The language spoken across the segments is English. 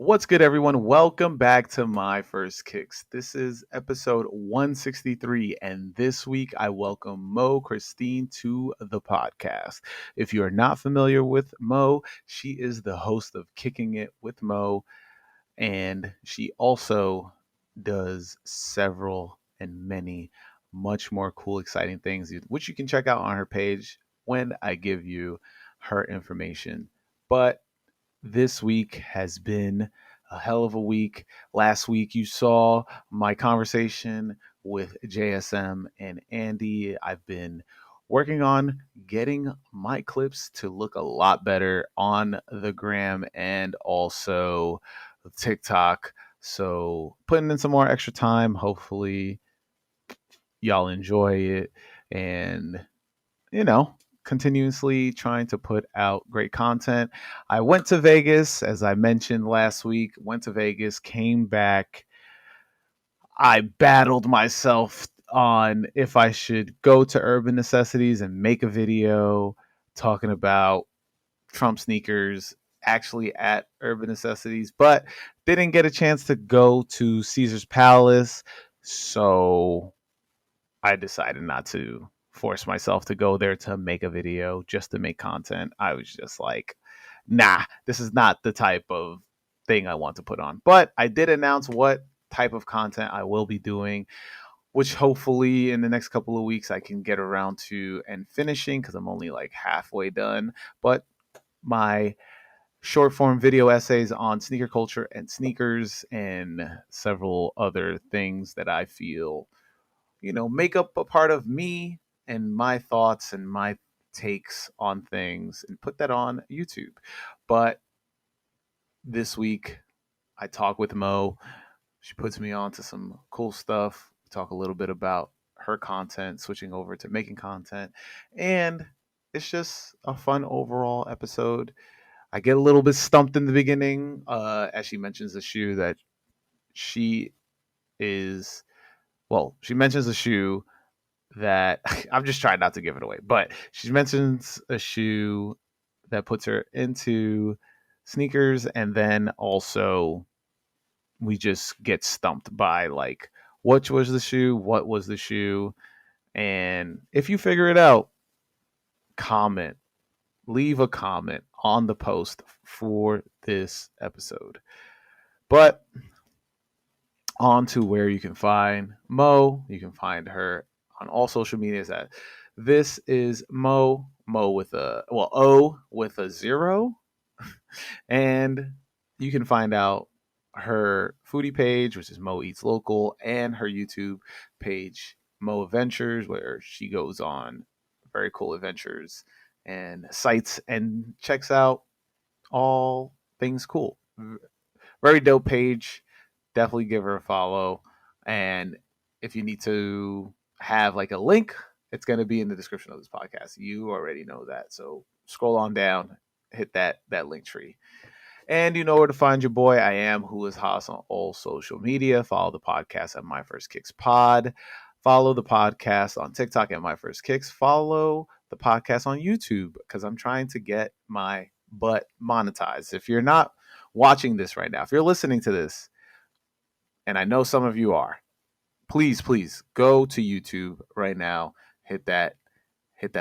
What's good, everyone? Welcome back to My First Kicks. This is episode 163, and this week I welcome Mo Christine to the podcast. If you are not familiar with Mo, she is the host of Kicking It with Mo, and she also does several and many much more cool, exciting things, which you can check out on her page when I give you her information. But this week has been a hell of a week. Last week, you saw my conversation with JSM and Andy. I've been working on getting my clips to look a lot better on the gram and also TikTok. So, putting in some more extra time. Hopefully, y'all enjoy it. And you know, continuously trying to put out great content. I went to Vegas, as I mentioned last week, went to Vegas, came back. I battled myself on if I should go to Urban Necessities and make a video talking about Trump sneakers actually at Urban Necessities, but didn't get a chance to go to Caesar's Palace. So I decided not to force myself to go there to make a video just to make content. I was just like, nah, this is not the type of thing I want to put on. But I did announce what type of content I will be doing, which hopefully in the next couple of weeks I can get around to and finishing because I'm only like halfway done. But my short form video essays on sneaker culture and sneakers and several other things that I feel make up a part of me and my thoughts and my takes on things and put that on YouTube. But this week, I talk with Mo. She puts me on to some cool stuff. We talk a little bit about her content, switching over to making content. And it's just a fun overall episode. I get a little bit stumped in the beginning, as she mentions the shoe that she is, she mentions a shoe that I'm just trying not to give it away, but she mentions a shoe that puts her into sneakers, and then also we just get stumped by like what was the shoe, what was the shoe, and if you figure it out, comment, leave a comment on the post for this episode. But on to where you can find Mo. You can find her on all social medias at this is Mo with a O with a 0. And you can find out her foodie page, which is Mo Eats Local, and her YouTube page, Mo Adventures, where she goes on very cool adventures and sites and checks out all things cool. Very dope page. Definitely give her a follow. And if you need to have like a link, it's going to be in the description of this podcast. You already know that. So scroll on down, hit that link tree. And you know where to find your boy. I am Who is Haas on all social media. Follow the podcast at My First Kicks Pod. Follow the podcast on TikTok at My First Kicks. Follow the podcast on YouTube because I'm trying to get my butt monetized. If you're not watching this right now, if you're listening to this, and I know some of you are, please go to YouTube right now, hit that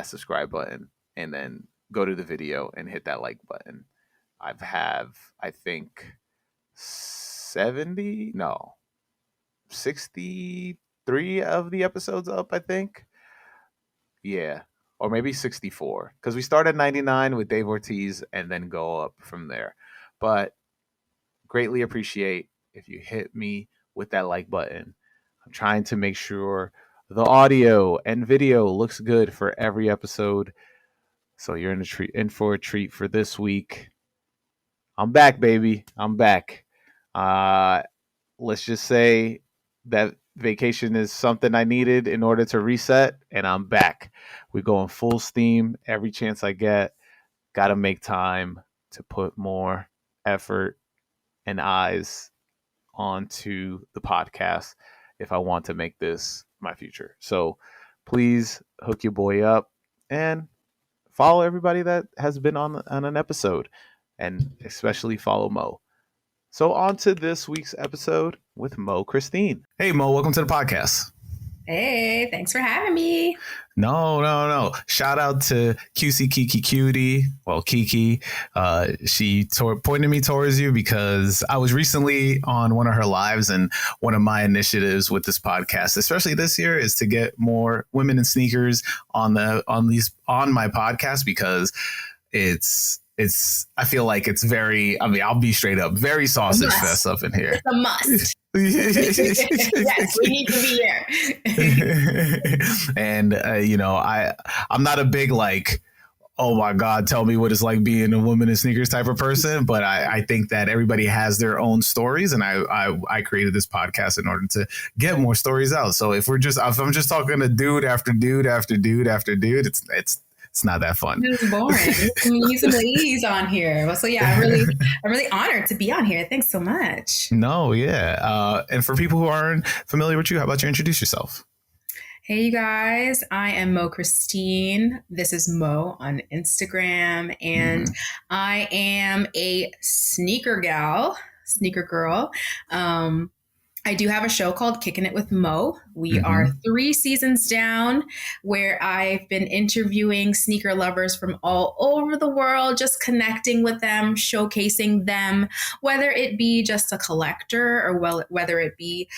subscribe button, and then go to the video and hit that like button. I think 63 of the episodes up, I think. Yeah, or maybe 64 because we start at 99 with Dave Ortiz and then go up from there. But greatly appreciate if you hit me with that like button. I'm trying to make sure the audio and video looks good for every episode. So you're in for a treat for this week. I'm back, baby. I'm back. Let's just say that vacation is something I needed in order to reset, and I'm back. We're going full steam every chance I get. Got to make time to put more effort and eyes onto the podcast if I want to make this my future. So please hook your boy up and follow everybody that has been on an episode, and especially follow Mo. So on to this week's episode with Mo Christine. Hey Mo, welcome to the podcast. Hey, thanks for having me. No. Shout out to QC Kiki Cutie. Well, Kiki, she pointed me towards you because I was recently on one of her lives, and one of my initiatives with this podcast, especially this year, is to get more women in sneakers on my podcast, because it's I feel like it's very, I mean, I'll be straight up, very sausage fest up in here. It's a must. Yes, we need to be here. And I'm not a big like, oh my God, tell me what it's like being a woman in sneakers type of person. But I think that everybody has their own stories, and I created this podcast in order to get more stories out. So if I'm just talking to dude after dude after dude after dude, it's not that fun. It's boring. We need some ladies on here. Well, so yeah, I'm really honored to be on here. Thanks so much. No, yeah. And for people who aren't familiar with you, how about you introduce yourself? Hey, you guys. I am Mo Christine. This is Mo on Instagram, and I am a sneaker girl. I do have a show called Kicking It with Mo. We are 3 seasons down, where I've been interviewing sneaker lovers from all over the world, just connecting with them, showcasing them, whether it be just a collector or whether it be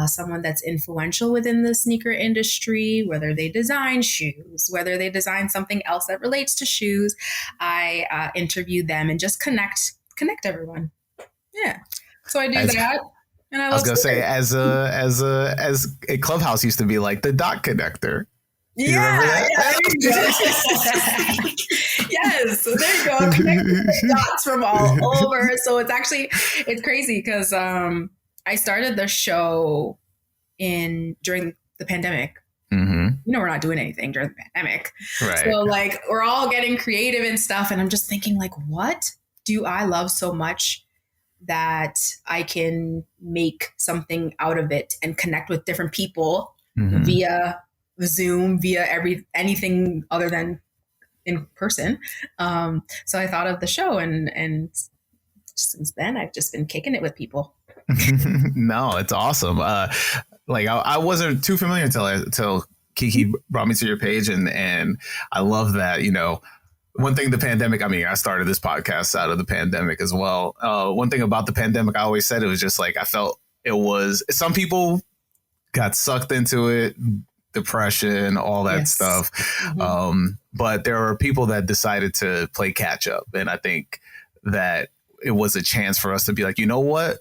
someone that's influential within the sneaker industry, whether they design shoes, whether they design something else that relates to shoes. I interview them and just connect everyone. Yeah. So I do that. And I was gonna say, as a Clubhouse used to be like the dot connector. Yeah. Yes. So there you go. Connecting the dots from all over. So it's crazy because I started the show during the pandemic. We're not doing anything during the pandemic. Right. So like we're all getting creative and stuff. And I'm just thinking like, what do I love so much that I can make something out of it and connect with different people via Zoom, via anything other than in person. So I thought of the show, and since then I've just been kicking it with people. No, it's awesome. I wasn't too familiar until Kiki brought me to your page, and I love that, one thing, the pandemic, I mean, I started this podcast out of the pandemic as well. One thing about the pandemic, I always said, it was just like, I felt it was, some people got sucked into it, depression, all that stuff. But there are people that decided to play catch up. And I think that it was a chance for us to be like, you know what?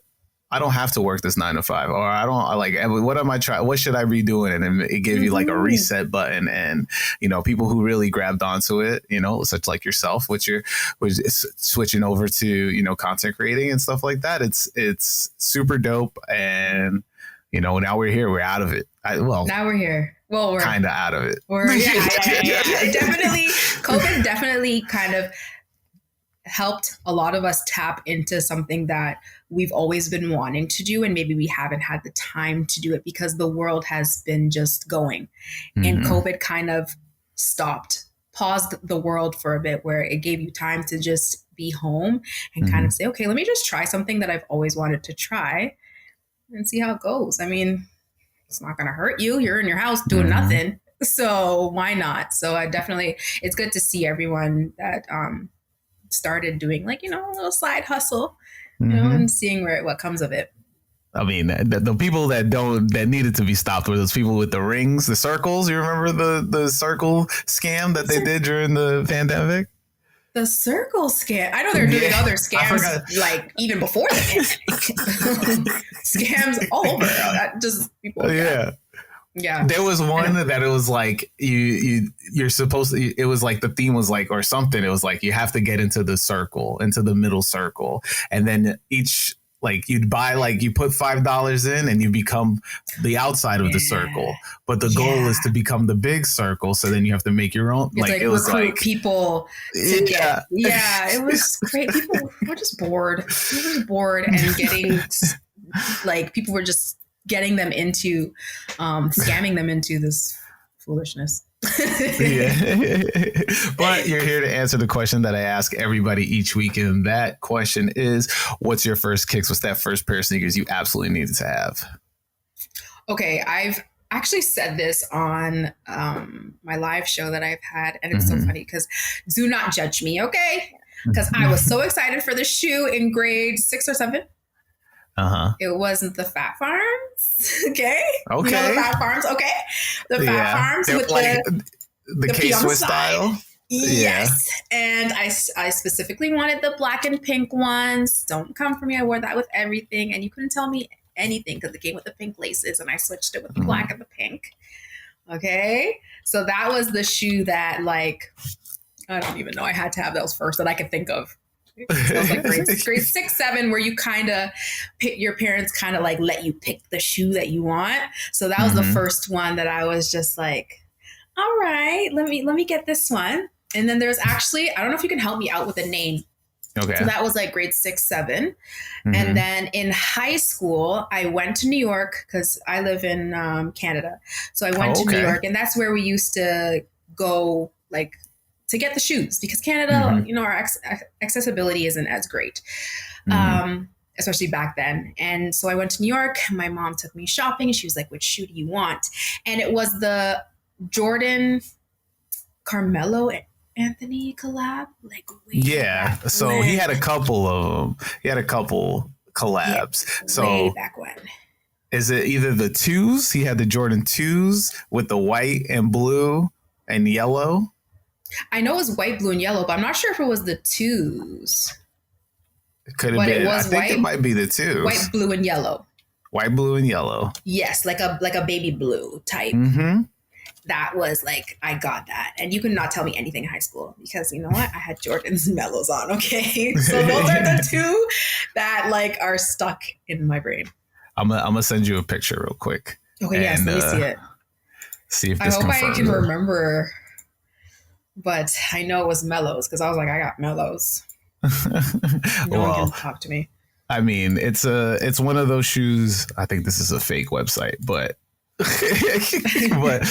I don't have to work this 9 to 5, or I don't like, what am I trying? What should I be doing? And it gave you like a reset button, and, people who really grabbed onto it, such like yourself, which is switching over to, content creating and stuff like that. It's super dope. And, now we're here, we're out of it. Now we're here. Well, we're kind of out of it. Definitely. COVID definitely kind of helped a lot of us tap into something that we've always been wanting to do, and maybe we haven't had the time to do it because the world has been just going. And COVID kind of paused the world for a bit, where it gave you time to just be home and kind of say, okay, let me just try something that I've always wanted to try and see how it goes. I mean, it's not going to hurt you. You're in your house doing nothing. So why not? So it's good to see everyone that, started doing like, a little side hustle, and seeing what comes of it. I mean, the people that needed to be stopped were those people with the rings, the circles. You remember the circle scam that they did during the pandemic? The circle scam. I know they're doing other scams like even before the pandemic. Scams all over. Just people. Yeah. There was one that it was like you're supposed to, it was like the theme was like, or something. It was like, you have to get into the middle circle. And then you'd buy, you put $5 in and you become the outside of the circle. But the goal is to become the big circle. So then you have to make your own. It's it was recruit people to get. Yeah, it was great. People were just bored. And getting people were just getting them into, scamming them into this foolishness. Yeah. But you're here to answer the question that I ask everybody each week. And that question is, what's your first kicks? What's that first pair of sneakers you absolutely needed to have? Okay, I've actually said this on my live show that I've had, and it's so funny because do not judge me, okay? Because I was so excited for the shoe in grade 6 or 7. It wasn't the Fat Farms, okay? Okay. You know the Fat Farms, okay? The Fat Farms with like the K-Swiss style. Yes. Yeah. And I specifically wanted the black and pink ones. Don't come for me. I wore that with everything. And you couldn't tell me anything because it came with the pink laces and I switched it with the black and the pink. Okay. So that was the shoe that, like, I don't even know. I had to have those first that I could think of. So it was like grade 6, 7, where you kind of your parents kind of like let you pick the shoe that you want. So that was the first one that I was just like, all right, let me get this one. And then there's actually, I don't know if you can help me out with a name. Okay. So that was like grade 6, 7. And then in high school, I went to New York because I live in Canada. So I went to New York, and that's where we used to go, like, to get the shoes, because Canada, you know, our accessibility isn't as great, especially back then. And so I went to New York. My mom took me shopping. She was like, which shoe do you want? And it was the Jordan Carmelo Anthony collab. Like, so he had a couple of them. He had a couple collabs. Yeah, so way back when. Is it either the 2s? He had the Jordan 2s with the white and blue and yellow. I know it was white, blue, and yellow, but I'm not sure if it was the 2s. It could have been. It was I think it might be the 2s. White, blue, and yellow. White, blue, and yellow. Yes, like a baby blue type. That was like, I got that. And you could not tell me anything in high school because, you know what? I had Jordan's Mellows on, okay? So those are the two that, like, are stuck in my brain. I'm gonna send you a picture real quick. Okay, yes, let me see it. See if this I hope I can remember. But I know it was Mellows because I was like, I got Mellows. No one can talk to me. I mean, it's one of those shoes. I think this is a fake website, but but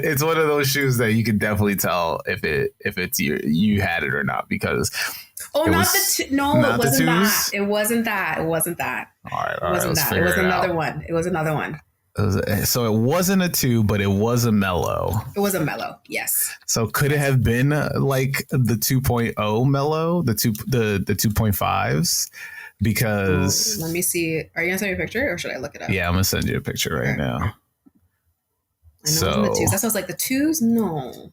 it's one of those shoes that you can definitely tell if it's you had it or not, because it wasn't that. It wasn't that. All right, it wasn't that. It was another one. It was another one. So it wasn't a 2, but it was a Mellow. It was a Mellow, yes. So could it have been like the 2.0 Mellow, the 2.5s? Because let me see. Are you gonna send me a picture or should I look it up? Yeah, I'm gonna send you a picture right now. I know it was the 2s. That sounds like the 2s. No.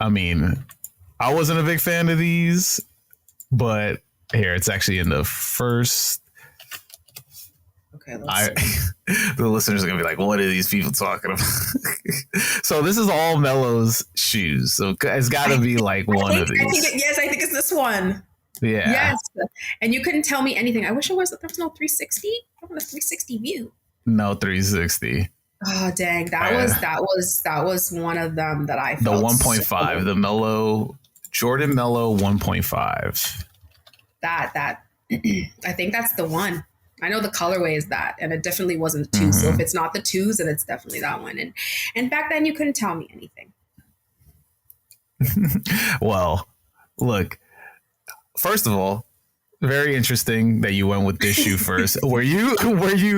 I mean, I wasn't a big fan of these, but here it's actually in the first. Okay, let's see. The listeners are gonna be like, "What are these people talking about?" So this is all Mellows shoes. So it's got to be like one of these. I think it's this one. Yeah. Yes. And you couldn't tell me anything. I wish there was no 360. I want a 360 view. No 360. Oh dang! That was one of them that I felt. The 1.5, so the Mellow Jordan Mellow 1.5. That I think that's the one. I know the colorway is that, and it definitely wasn't the 2. So if it's not the 2s, then it's definitely that one. And back then you couldn't tell me anything. Well, look. First of all, very interesting that you went with this shoe first. Were you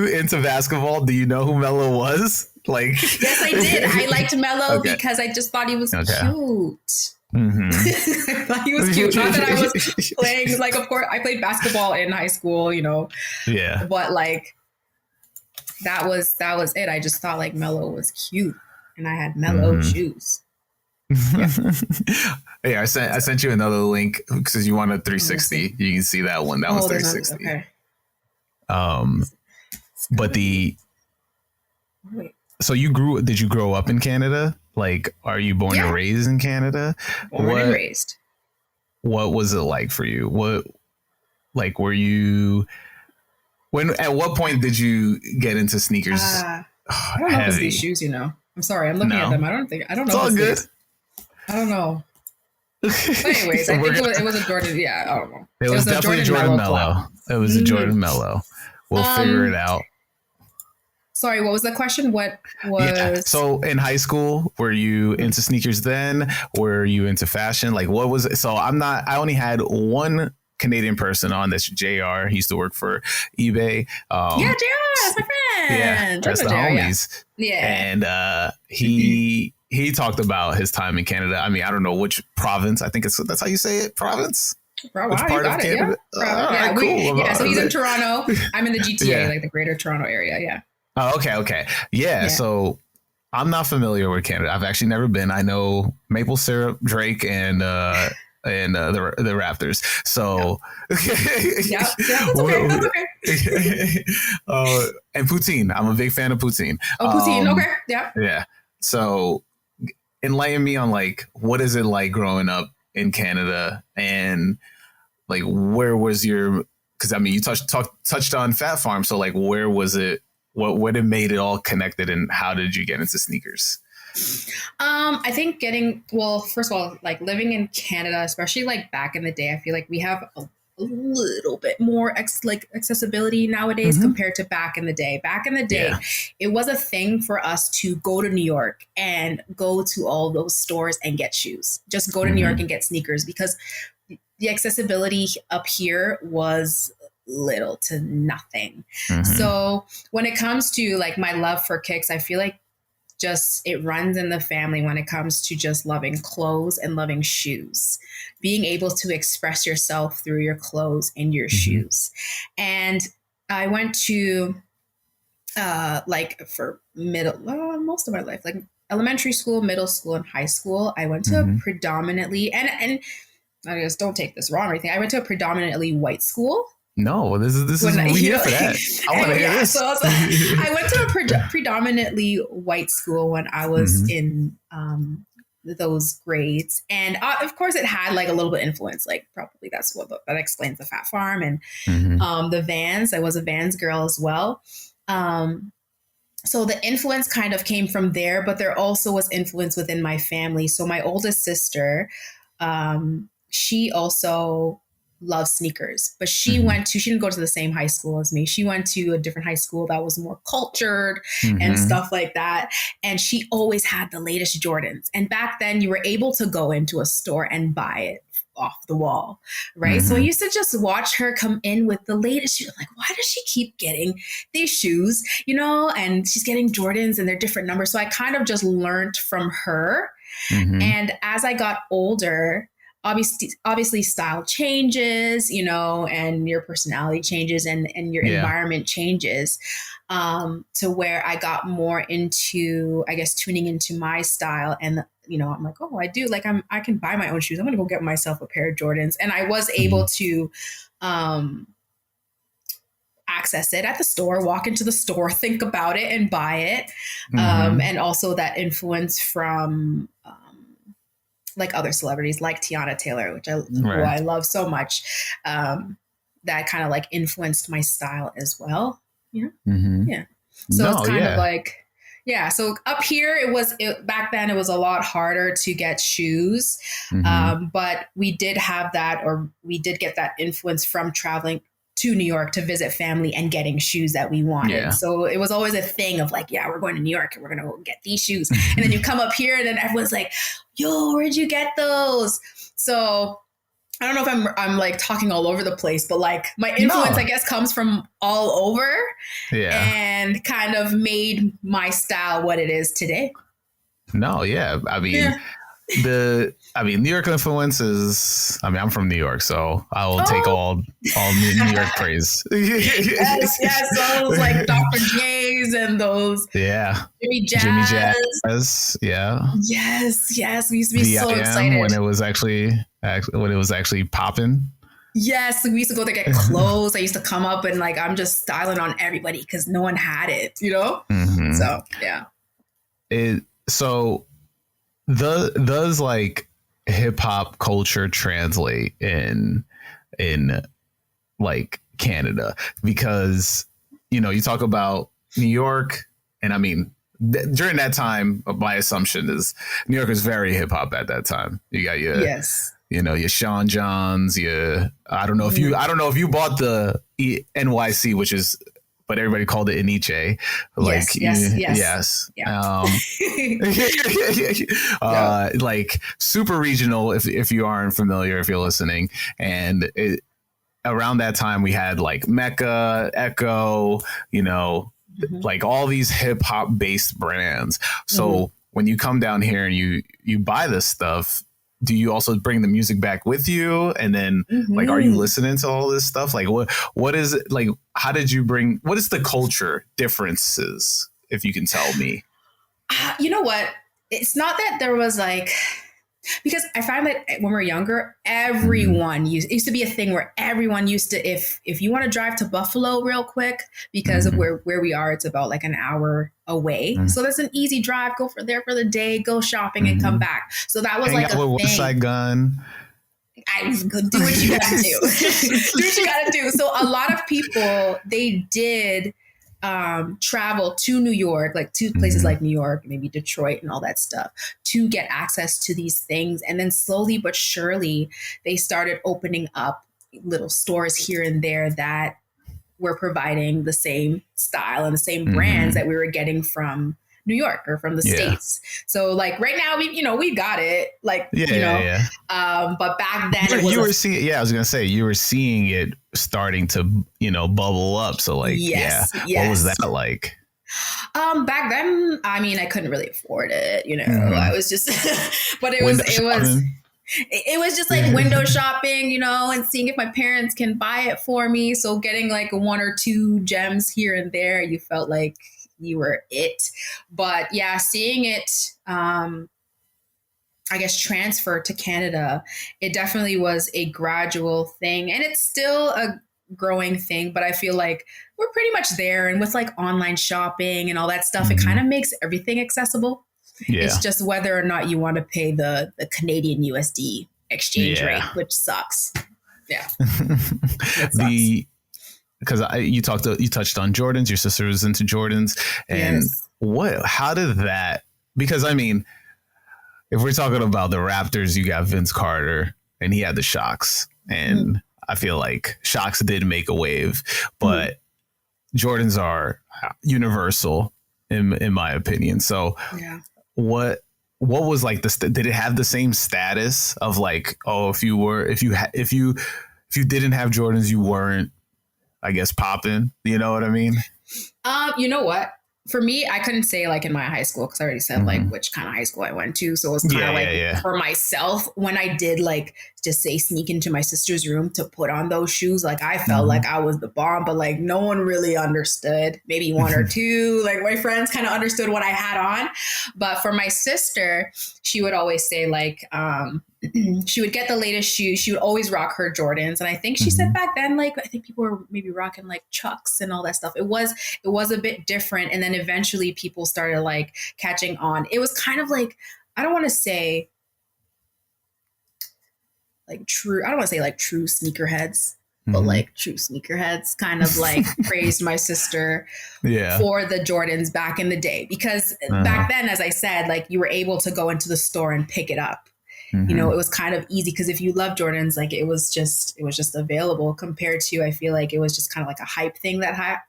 into basketball? Do you know who Melo was? Like, yes, I did. I liked Melo because I just thought he was cute. I thought he was cute. Not that I was playing. Like, of course, I played basketball in high school. You know. Yeah. But like, that was it. I just thought like Melo was cute, and I had Melo shoes. Yeah, I sent you another link because you want a 360. You can see that one. That was 360. Okay. But so did you grow up in Canada? Like, are you born and raised in Canada? Born and raised. What was it like for you? Were you, at what point did you get into sneakers? I don't know if it's these shoes, you know. I'm sorry. I'm looking at them. I don't know. It's all good. I don't know. But anyways, I think it was a Jordan. Yeah, I don't know. It was definitely a Jordan Mellow. It was a Jordan Mellow. We'll figure it out. Sorry, what was the question? What Yeah. was? So in high school, were you into sneakers then? Were you into fashion? Like what was it? So I only had one Canadian person on, that's JR. He used to work for eBay. Yeah, JR, that's my Yeah, friend. that's the JR, yeah. homies. Yeah. And he talked about his time in Canada. I mean, I don't know which province. I think that's how you say it, province. Wow, Which you part of got it. Canada? Yeah. All Yeah, right, cool. yeah. So he's in Toronto. I'm in the GTA, Yeah. like the Greater Toronto area. Yeah. Oh, okay. Yeah. So I'm not familiar with Canada. I've actually never been. I know maple syrup, Drake, and the Raptors. So Yeah, that's okay. That's okay. And poutine. I'm a big fan of poutine. Oh, poutine. Okay. Yeah. Yeah. So enlighten me on like what is it like growing up in Canada, and like where was your, because I mean you touched on Fat Farm, so like where was it, what it made it all connected, and how did you get into sneakers? I think first of all, like living in Canada, especially like back in the day, I feel like we have a little bit more accessibility nowadays compared to back in the day. Back in the day, it was a thing for us to go to New York and go to all those stores and get shoes. Just go to New York and get sneakers, because the accessibility up here was little to nothing. So when it comes to like my love for kicks, I feel like just it runs in the family when it comes to just loving clothes and loving shoes, being able to express yourself through your clothes and your shoes. And I went to like for most of my life, like elementary school, middle school, and high school, I went to a predominantly, and I just don't take this wrong or anything, I went to a predominantly white school. No, this is we here for that. I want to hear this. So I went to a predominantly white school when I was in those grades, and of course it had like a little bit of influence. Like probably that explains the Fat Farm and the Vans. I was a Vans girl as well. So the influence kind of came from there, but there also was influence within my family. So my oldest sister, she also loves sneakers, but she didn't go to the same high school as me. She went to a different high school that was more cultured and stuff like that. And she always had the latest Jordans. And back then you were able to go into a store and buy it off the wall, right? So I used to just watch her come in with the latest shoes. Like, why does she keep getting these shoes, and she's getting Jordans and they're different numbers. So I kind of just learned from her. And as I got older, obviously style changes, and your personality changes and your environment changes, to where I got more into, I guess, tuning into my style. And, I'm like, oh, I do like, I can buy my own shoes. I'm going to go get myself a pair of Jordans. And I was able to, access it at the store, walk into the store, think about it and buy it. And also that influence from, like other celebrities like Tiana Taylor, who I love so much, that kind of like influenced my style as well. Yeah. So it's kind of like, so up here back then it was a lot harder to get shoes. But we did get that influence from traveling to New York to visit family and getting shoes that we wanted. So it was always a thing of like, we're going to New York and we're going to go get these shoes. And then you come up here and then everyone's like, yo, where'd you get those? So I don't know if I'm like talking all over the place, but like my influence, I guess, comes from all over and kind of made my style what it is today. No, yeah. I mean, New York influence is, I'm from New York, so I will take all New York praise. yes, those like Dr. J's and those Jimmy Jazz. Yes, we used to be so excited when it was actually popping. Yes, we used to go to get clothes. I used to come up and like I'm just styling on everybody because no one had it, So So does like hip hop culture translate in like Canada? Because you talk about New York, and I mean during that time, my assumption is New York was very hip hop at that time. You got your your Sean Johns, I don't know if you bought the NYC, which is but everybody called it Aniche. Like, yes. Yeah. Like super regional. If you aren't familiar, if you're listening, and around that time we had like Mecca, Echo, like all these hip hop based brands. So when you come down here and you buy this stuff, do you also bring the music back with you? And then like, are you listening to all this stuff? Like what is it like? What is the culture differences? If you can tell me. You know what? It's not that there was like, because I find that when we're younger, everyone it used to be a thing where everyone used to, if you want to drive to Buffalo real quick, because of where we are, it's about like an hour away. So that's an easy drive, go for the day, go shopping and come back. So that was Hang like out a with thing. Westside Gun. I was do what you gotta do. Do what you gotta do. So a lot of people, they did travel to New York, like to places like New York, maybe Detroit and all that stuff, to get access to these things. And then slowly but surely, they started opening up little stores here and there that were providing the same style and the same brands that we were getting from New York or from the States. So like right now, we got it. Like, but back then you were seeing, I was going to say, you were seeing it starting to, bubble up. So like, what was that like? Back then, I mean, I couldn't really afford it, I was just, but it was just like window shopping, and seeing if my parents can buy it for me. So getting like one or two gems here and there, you felt like you were it. But yeah, seeing it, I guess, transfer to Canada, it definitely was a gradual thing. And it's still a growing thing, but I feel like we're pretty much there. And with like online shopping and all that stuff, it kind of makes everything accessible. Yeah. It's just whether or not you want to pay the Canadian USD exchange rate, which sucks. Yeah. Because you touched on Jordans. Your sister was into Jordans, and how did that? Because I mean, if we're talking about the Raptors, you got Vince Carter, and he had the Shocks, and I feel like Shocks did make a wave, but Jordans are universal in my opinion. So, what was like did it have the same status of like, oh, if you didn't have Jordans, you weren't, I guess, popping, you know what I mean? You know what? For me, I couldn't say like in my high school, because I already said like which kind of high school I went to. So it was kind of for myself, when I did like just say sneak into my sister's room to put on those shoes, like I felt like I was the bomb, but like no one really understood. Maybe one or two, like my friends kind of understood what I had on. But for my sister, she would always say like, she would get the latest shoes. She would always rock her Jordans. And I think she said back then, like, I think people were maybe rocking like Chucks and all that stuff. It was a bit different. And then eventually people started like catching on. It was kind of like, I don't want to say like true sneakerheads, but like true sneakerheads kind of like praised my sister for the Jordans back in the day. Because back then, as I said, like you were able to go into the store and pick it up. It was kind of easy, because if you love Jordans, like it was just available, compared to, I feel like it was just kind of like a hype thing that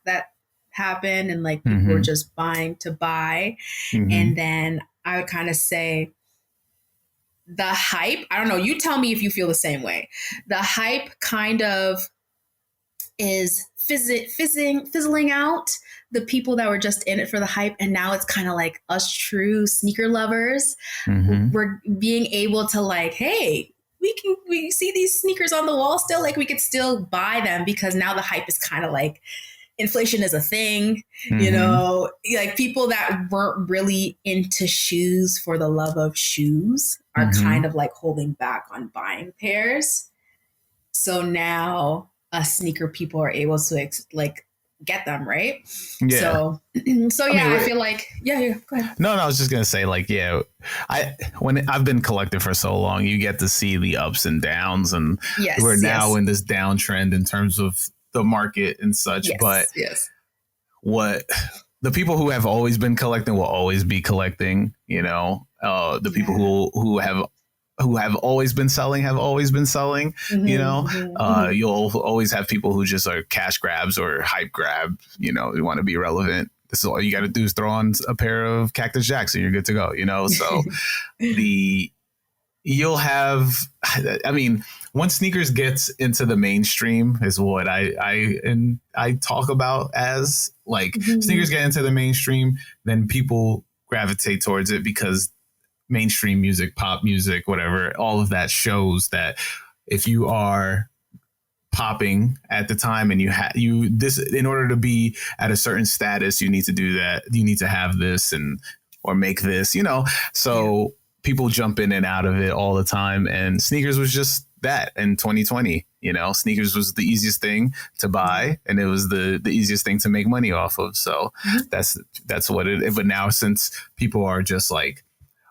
happened, and like people were just buying to buy. And then I would kind of say the hype, I don't know, you tell me if you feel the same way. The hype kind of is fizzling out the people that were just in it for the hype. And now it's kind of like us true sneaker lovers. We're being able to like, hey, we see these sneakers on the wall still, like we could still buy them, because now the hype is kind of like inflation is a thing, like people that weren't really into shoes for the love of shoes are kind of like holding back on buying pairs. So now us sneaker people are able to like get them, right? So I feel like go ahead. No, I was just gonna say like, when I've been collecting for so long, you get to see the ups and downs, and we're now in this downtrend in terms of the market and such. But what the people who have always been collecting will always be collecting, the people who have who have always been selling, you know. You'll always have people who just are cash grabs or hype grab, you know, you want to be relevant. This is all you got to do is throw on a pair of Cactus Jacks and you're good to go, you know. So you'll have, I mean, once sneakers gets into the mainstream is what I talk about as like sneakers get into the mainstream, then people gravitate towards it because mainstream music, pop music, whatever, all of that shows that if you are popping at the time and you this in order to be at a certain status, you need to do that. You need to have this and or make this, you know. So people jump in and out of it all the time. And sneakers was just that in 2020. You know, sneakers was the easiest thing to buy and it was the easiest thing to make money off of. So that's what it is. But now since people are just like,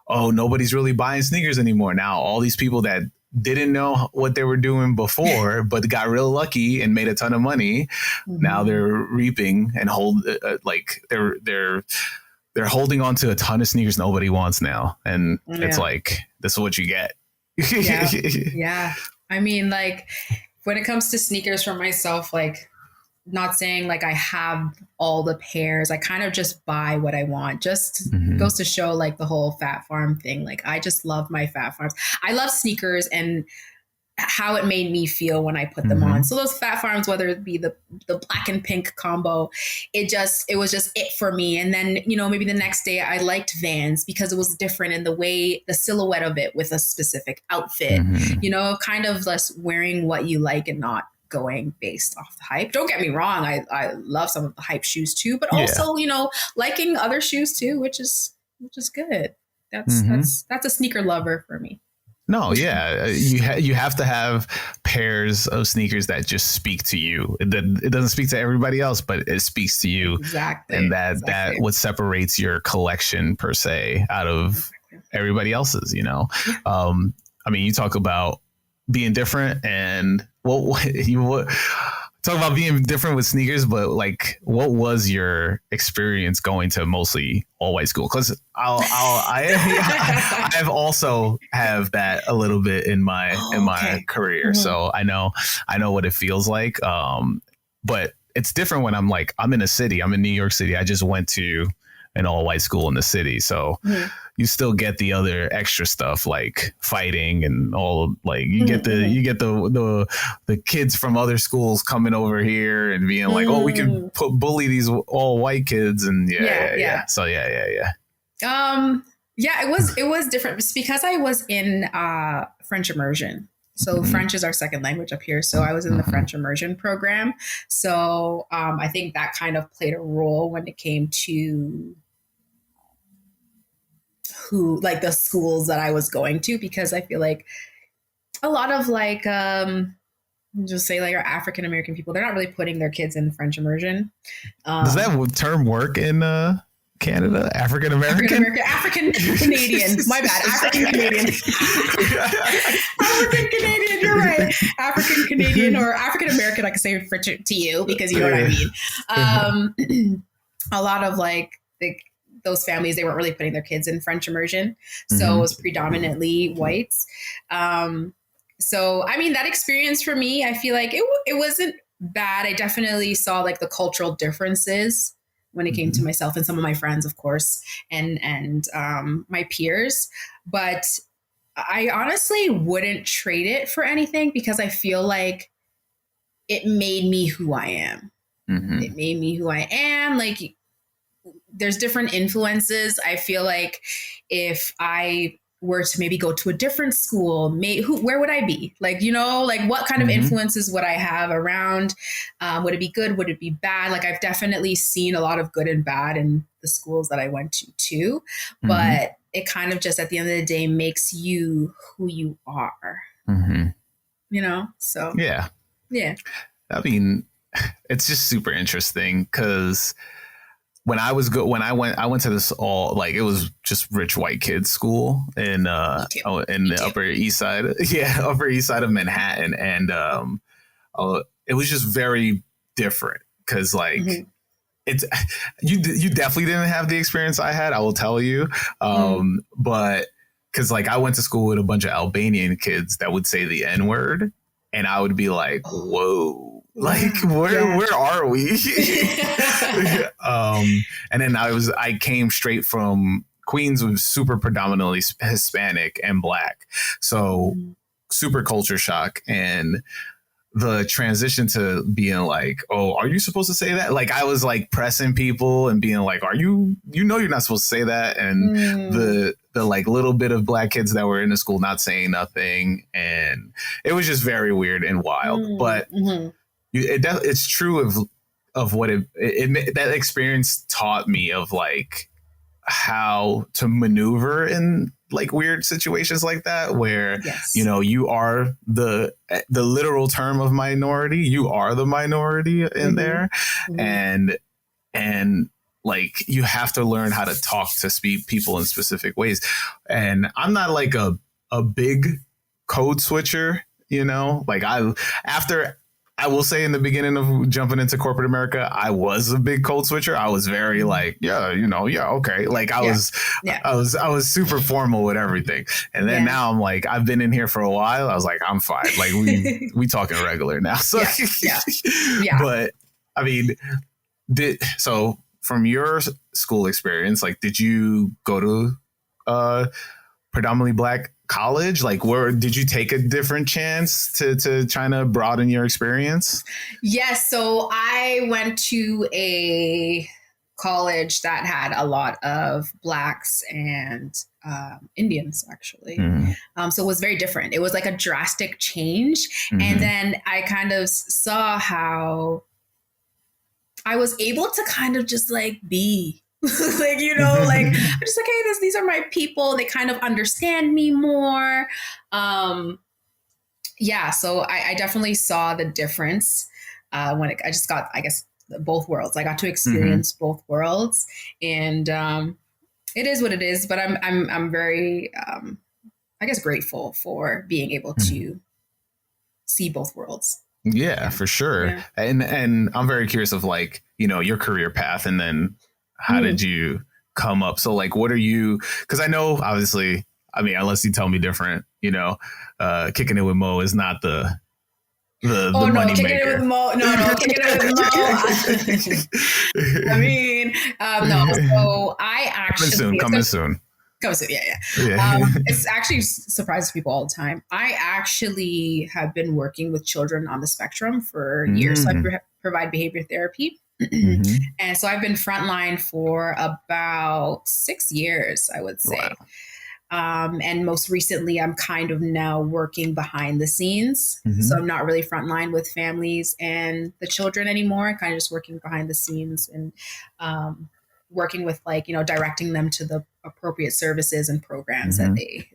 oh, nobody's really buying sneakers anymore. Now, all these people that didn't know what they were doing before, but got real lucky and made a ton of money. Now they're reaping and they're holding on to a ton of sneakers nobody wants now. And it's like, this is what you get. Yeah. I mean, like when it comes to sneakers for myself, like not saying like I have all the pairs. I kind of just buy what I want. Just goes to show like the whole Fat Farm thing. Like I just love my Fat Farms. I love sneakers and how it made me feel when I put them on. So those Fat Farms, whether it be the black and pink combo, it was just it for me. And then, you know, maybe the next day I liked Vans because it was different in the way, the silhouette of it with a specific outfit, you know, kind of less wearing what you like and not going based off the hype. Don't get me wrong. I love some of the hype shoes too, but also, you know, liking other shoes too, which is good. That's a sneaker lover for me. No, yeah, you have to have pairs of sneakers that just speak to you. It doesn't speak to everybody else, but it speaks to you. Exactly. And that what separates your collection per se out of everybody else's, you know. I mean, you talk about being different and talk about being different with sneakers, but like, what was your experience going to mostly all white school? Because I've also have that a little bit in my career, so I know what it feels like. But it's different when I'm in a city. I'm in New York City. I just went to an all white school in the city, so you still get the other extra stuff like fighting and all, like you get the kids from other schools coming over here and being like, oh, we can bully these all white kids and so it was different. It's because I was in French immersion. So French is our second language up here. So I was in the French immersion program. So I think that kind of played a role when it came to the schools that I was going to, because I feel like a lot of just say like our African American people, they're not really putting their kids in French immersion. Does that term work in Canada? African American? African Canadian. My bad. African Canadian. African Canadian. You're right. African Canadian or African American. I can say for to you because you know what I mean. A lot of those families, they weren't really putting their kids in French immersion, so it was predominantly whites. So I mean, that experience for me, I feel like it wasn't bad. I definitely saw like the cultural differences when it came to myself and some of my friends, of course, and my peers. But I honestly wouldn't trade it for anything because I feel like it made me who I am. It made me who I am. Like, there's different influences. I feel like if I were to maybe go to a different school, where would I be? Like, you know, like what kind of influences would I have around? Would it be good? Would it be bad? Like, I've definitely seen a lot of good and bad in the schools that I went to too, but it kind of just at the end of the day makes you who you are, you know? So yeah. I mean, it's just super interesting because when I went to this all, like, it was just rich white kids school in the Upper East Side. Yeah. Upper East Side of Manhattan. And, it was just very different because it's, you definitely didn't have the experience I had, I will tell you. But because like I went to school with a bunch of Albanian kids that would say the N word, and I would be like, whoa, like where are we? And then I came straight from Queens, was super predominantly Hispanic and Black, so super culture shock. And the transition to being like, oh, are you supposed to say that? Like I was like pressing people and being like, are you, you're not supposed to say that. And the like little bit of Black kids that were in the school not saying nothing. And it was just very weird and wild. But it's true of what that experience taught me of like how to maneuver in like weird situations like that, where you know you are the literal term of minority, you are the minority in there, and like you have to learn how to talk to people in specific ways. And I'm not like a big code switcher, you know, like I will say in the beginning of jumping into corporate America, I was a big code switcher. I was very like, okay. Like I was super formal with everything. And then now I'm like, I've been in here for a while. I was like, I'm fine. Like we talking regular now. So but I mean, so from your school experience, like, did you go to predominantly Black college? Like, did you take a different chance to try to broaden your experience? Yes. So I went to a college that had a lot of Blacks and Indians, actually. So it was very different. It was like a drastic change. And then I kind of saw how I was able to kind of just like be like, you know, like I'm just like, hey, these are my people. They kind of understand me more. So I definitely saw the difference when I just got, I guess, both worlds. I got to experience both worlds, and it is what it is. But I'm very, I guess, grateful for being able to see both worlds. Yeah, for sure. Yeah. And I'm very curious of like, you know, your career path, and then how did you come up? So like, what are you, because I know obviously, I mean, unless you tell me different, you know, kicking it with Mo is not the money kicking maker. It with Mo. No, kicking it with Mo. I mean, no. So I actually coming soon. Yeah. It's actually surprises people all the time. I actually have been working with children on the spectrum for years. So I provide behavior therapy. And so I've been frontline for about 6 years, I would say. Wow. And most recently, I'm kind of now working behind the scenes. So I'm not really frontline with families and the children anymore. I'm kind of just working behind the scenes and working with, like, you know, directing them to the appropriate services and programs that they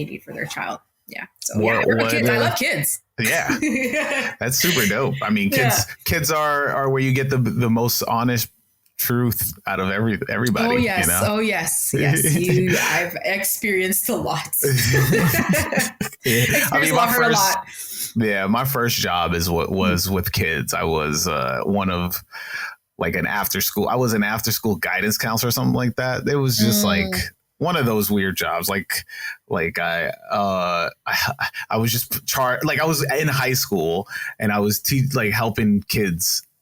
need for their child. Yeah. So I love kids. Yeah. That's super dope. I mean, kids are where you get the most honest truth out of everybody. Oh yes. You know? Oh yes. I've experienced a lot. I mean, a lot. Yeah. My first job was with kids. I was one of like an after school guidance counselor or something like that. It was just like one of those weird jobs. Like I was just like I was in high school and I was like helping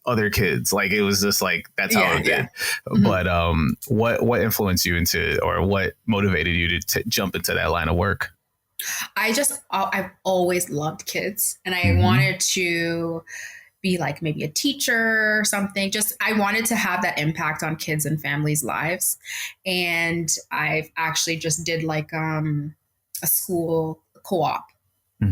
other kids. Like it was just like, that's how I did. But what influenced you into, or what motivated you to jump into that line of work? I've always loved kids, and I wanted to be like maybe a teacher or something. Just, I wanted to have that impact on kids and families' lives. And I've actually just did like a school co-op,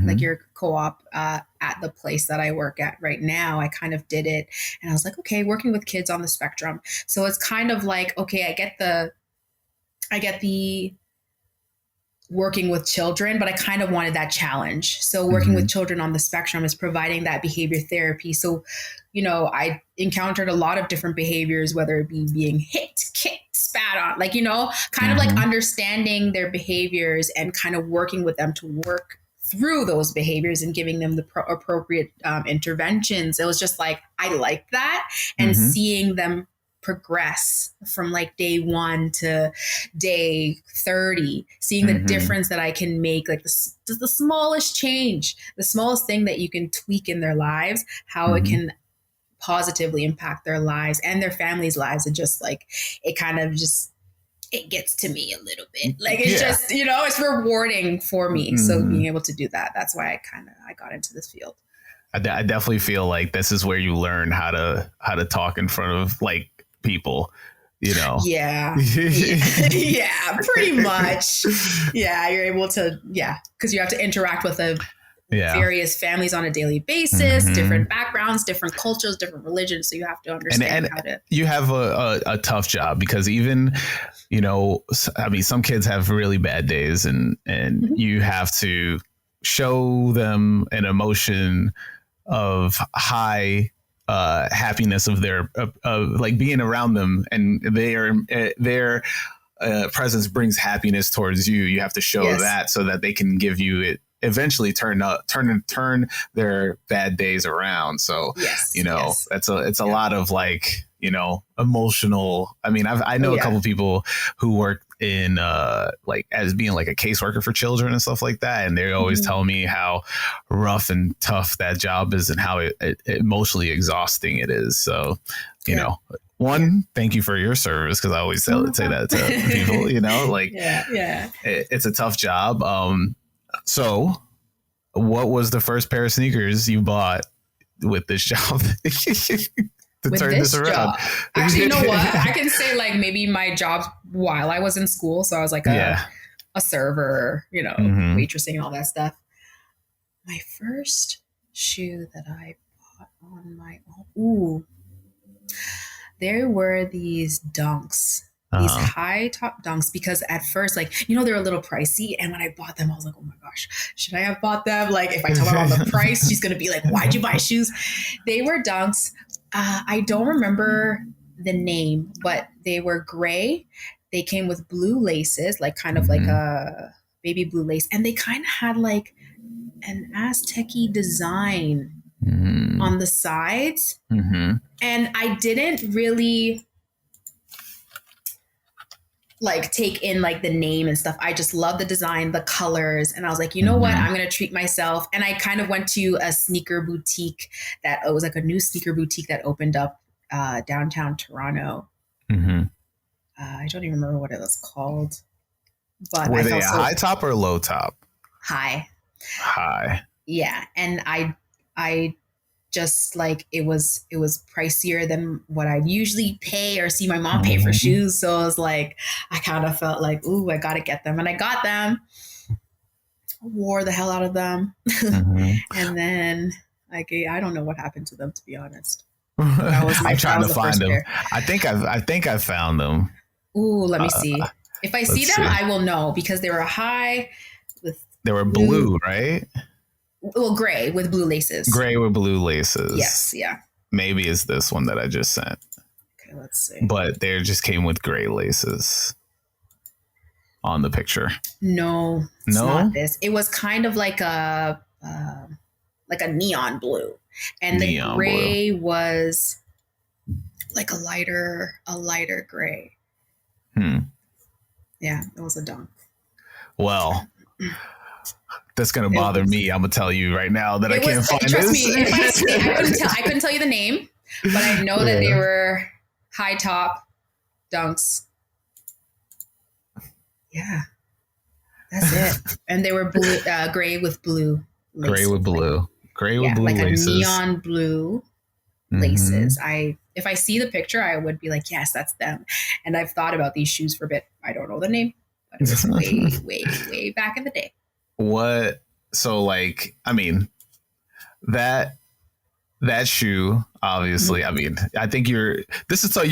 like your co-op at the place that I work at right now. I kind of did it, and I was like, okay, working with kids on the spectrum. So it's kind of like, okay, I get the working with children, but I kind of wanted that challenge. So working with children on the spectrum is providing that behavior therapy. So, you know, I encountered a lot of different behaviors, whether it be being hit, kicked, spat on, like, you know, kind of like understanding their behaviors and kind of working with them to work through those behaviors and giving them the appropriate interventions. It was just like, I liked that, and seeing them progress from like day 1 to day 30, seeing the difference that I can make, like the smallest change, the smallest thing that you can tweak in their lives, how it can positively impact their lives and their families' lives. And just like, it kind of just, it gets to me a little bit. Like, it's just, you know, it's rewarding for me. So being able to do that, that's why I got into this field. I definitely feel like this is where you learn how to talk in front of like people, you know. Yeah. Yeah, pretty much. Yeah, you're able to, because you have to interact with various families on a daily basis, different backgrounds, different cultures, different religions. So you have to understand how to. You have a tough job because even, you know, I mean, some kids have really bad days, and you have to show them an emotion of high happiness of their like being around them, and their presence brings happiness towards you. You have to show that so that they can give you it, eventually turn their bad days around. So you know, it's a lot of like, you know, emotional. I mean, I know a couple people who work in like as being like a caseworker for children and stuff like that, and they always tell me how rough and tough that job is and how it emotionally exhausting it is. So you know, thank you for your service, because I always say that to people, you know, like it's a tough job. So what was the first pair of sneakers you bought with this job to turn this around? Actually, you know what? I can say like maybe my job while I was in school. So I was like a server, you know, waitressing and all that stuff. My first shoe that I bought on my own. There were these Dunks. These high top Dunks, because at first, like, you know, they were a little pricey. And when I bought them, I was like, oh my gosh, should I have bought them? Like, if I tell her on the price, she's going to be like, why'd you buy shoes? They were Dunks. I don't remember the name, but they were gray. They came with blue laces, like kind of like a baby blue lace. And they kind of had like an Aztec-y design on the sides. And I didn't really like take in like the name and stuff. I just love the design, the colors. And I was like, you know what? I'm going to treat myself. And I kind of went to a sneaker boutique that it was like a new sneaker boutique that opened up downtown Toronto. I don't even remember what it was called. But were they a high top or a low top? High. Yeah. And I just like, it was pricier than what I'd usually pay or see my mom pay for shoes. So I was like, I kind of felt like, ooh, I got to get them. And I got them, wore the hell out of them. And then like, I don't know what happened to them, to be honest. That was I'm trying to find them. I think I found them. Ooh, let me see. If I see them, I will know, because they were high with. They were blue, right? Well, gray with blue laces. Gray with blue laces. Yes, yeah. Maybe it's this one that I just sent. Okay, let's see. But they just came with gray laces on the picture. No, it's not this. It was kind of like a neon blue, and the gray was like a lighter gray. Yeah, it was a Dunk. Well. That's gonna bother me. I'm gonna tell you right now that I can't find trust this. Me, I couldn't tell you the name, but I know that they were high top Dunks. Yeah, that's it. And they were blue, gray with blue laces. Gray with blue like laces. A neon blue laces. If I see the picture, I would be like, yes, that's them. And I've thought about these shoes for a bit. I don't know the name, but it was way back in the day. So like, I mean, that shoe, obviously, I mean, I think you're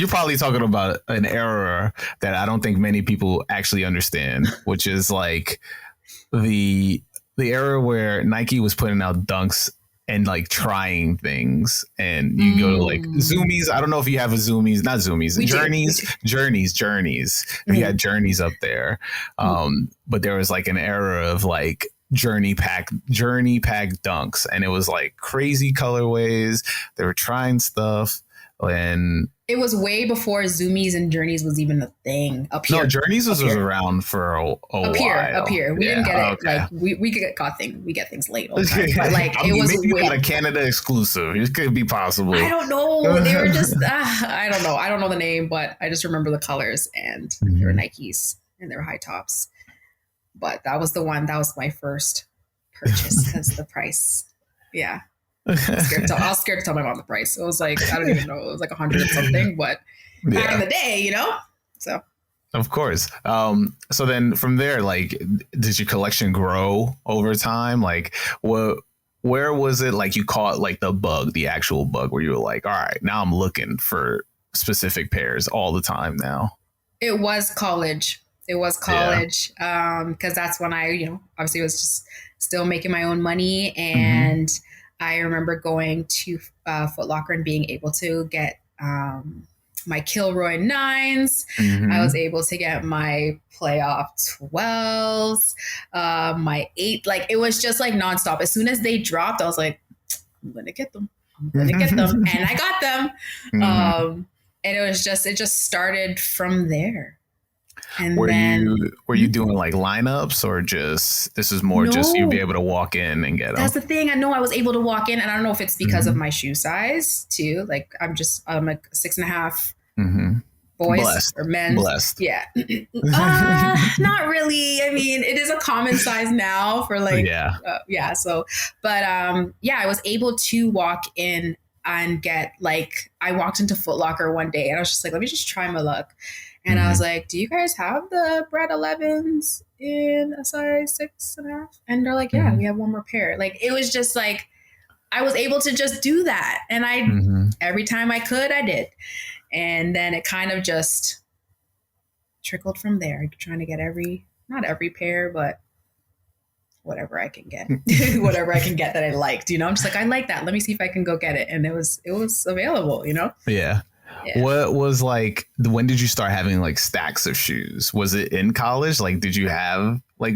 probably talking about an era that I don't think many people actually understand, which is like the era where Nike was putting out Dunks and like trying things, and you go to like Zoomies. I don't know if you have a Zoomies, not Zoomies, Journeys. You had Journeys up there. But there was like an era of like Journey pack Dunks, and it was like crazy colorways. They were trying stuff. And it was way before Zoomies and Journeys was even a thing up no, here. Journeys was around for a Up while. here. We didn't get it. Okay. Like we get things late all the time. But like I mean, it was maybe you way got a Canada exclusive. It could be possible. I don't know. They were just I don't know. I don't know the name, but I just remember the colors and they were Nikes and they were high tops. But that was the one. That was my first purchase because the price. Yeah. I was scared to tell my mom the price. It was like, I don't even know. It was like 100 something, but back in the day, you know? So. Of course. So then from there, like, did your collection grow over time? Like, where was it like you caught like the actual bug where you were like, all right, now I'm looking for specific pairs all the time now? It was college. Because that's when I, obviously was just still making my own money. And I remember going to Foot Locker and being able to get my Kilroy 9s. I was able to get my playoff 12s, my 8. Like, it was just like nonstop. As soon as they dropped, I was like, I'm going to get them. And I got them. And it just started from there. And were you doing like lineups or just this is more just you'd be able to walk in and get them? That's the thing. I know I was able to walk in, and I don't know if it's because of my shoe size too. Like I'm like 6.5 boys or men. Blessed. Yeah. Not really. I mean, it is a common size now for like So, but I was able to walk in and get like I walked into Foot Locker one day and I was just like, let me just try my luck. And I was like, do you guys have the Bred 11s in a size 6.5? And they're like, yeah, we have one more pair. Like, it was just like, I was able to just do that. And every time I could, I did. And then it kind of just trickled from there, trying to get not every pair, but whatever I can get, whatever I can get that I liked, I'm just like, I like that. Let me see if I can go get it. And it was available, Yeah. What was like, when did you start having like stacks of shoes? Was it in college? Like, did you have like,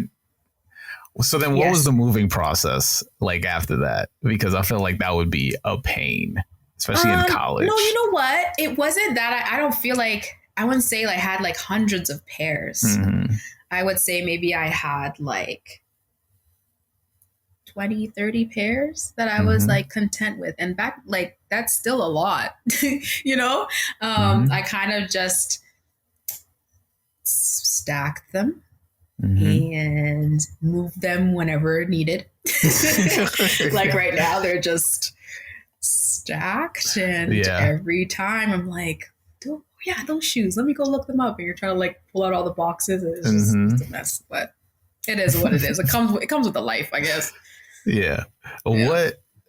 so then what was the moving process like after that? Because I feel like that would be a pain, especially in college. No, you know what? It wasn't that I don't feel like, I wouldn't say like I had like hundreds of pairs. I would say maybe I had like 20, 30 pairs that I was like content with. And back, like, that's still a lot, I kind of just stacked them and moved them whenever needed. Like right now, they're just stacked. And every time I'm like, those shoes, let me go look them up. And you're trying to like pull out all the boxes. It's just it's a mess, but it is what it is. It comes with the life, I guess. Yeah.